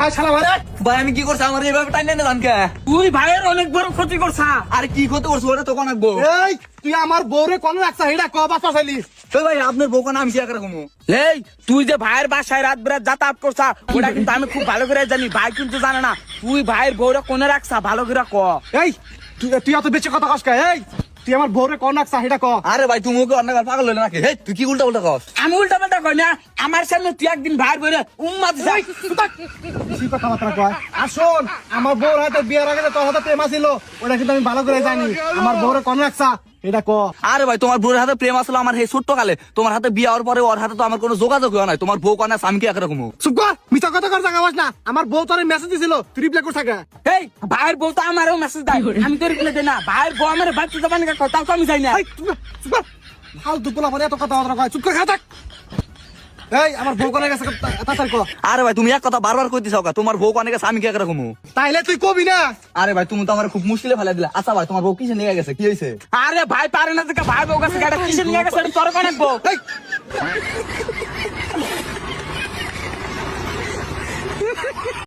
ভাই শালা ভাই ভাই আমি কি করছি আমার এইভাবে টাইনে না জানকে তুই ভাইয়ের অনেক বড় ক্ষতি করছা। আরে কি করতে করছো ওটা তখন আঁকবো এই তুই আমার বউরে কোন রাখছা হেডা ক বাস পাইলি ভাই আপনার বউ কোন আমি শেয়ার রাখবো এই তুই যে ভাইয়ের বাসায় রাত বেরাত যাতায়াত করছা ওটা কিন্তু আমি খুব ভালো করে জানি, ভাই কিন্তু জানে না তুই ভাইয়ের বউরে কোনে রাখছা, ভালো করে ক। এই তুই এত বেশি কথা কস কে? এই তুই আমার বউরে কোন রাখছা হেডা ক। আরে ভাই তুমি ওকে অন্য পাগল হলে নাকি তুই কি উল্টা উল্টা কস আমি উল্টা পাল্টা কই না, আমার সামনে তুই একদিন ভাইয়ের বউরে উম্মা দিছা। কি কথাবার্তা কয়? আর শোন, আমার বউর হাতে বিয়ের আগে যে তোর হাতে প্রেম ছিল ওটা কিন্তু আমি ভালো করে জানি। আমার বউরে কোন রাখছা এটা ক। আরে ভাই তোমার বউয়ের হাতে প্রেম আসলো আমার এই ছোট্ট কালে, তোমার হাতে বিয়ে হওয়ার পরে ওর হাতে তো আমার কোনো যোগাযোগ হয় নাই। তোমার বউ কানে আমি কি একরকম চুপ কর, মিথ্যা কথা কর জায়গা না। আমার বউ তোরে মেসেজ দিছিল, তুই রিপ্লাই করছ থাকে। এই ভাইয়ের বউ তো আমারও মেসেজ দেয়, আমি তোর রিপ্লাই দেই না। ভাইয়ের বউ আমার বাচ্চা জবান কথা তো আমি যাই না। এই চুপ কর, ফালতু পোলা পরে এত কথা কয়, চুপ করে খা থাক। এই আমার বউ কোনে গেছে তাড়াতাড়ি ক। আরে ভাই তুমি এক কথা বারবার কইতেছ তোমার বউ কানে গেছে আমি কি একরকম তাইলে তুই কবি না। আরে ভাই তুমি তো আমার খুব মুশকিলে ফেলে দিলা। আচ্ছা ভাই তোমার বউ কিসে নিয়ে গেছে, কি হয়েছে? আরে ভাই পারে না থেকে ভাই বউ কাছে গাড়ি কিসে নিয়ে গেছে তোর কোনে বউ। এই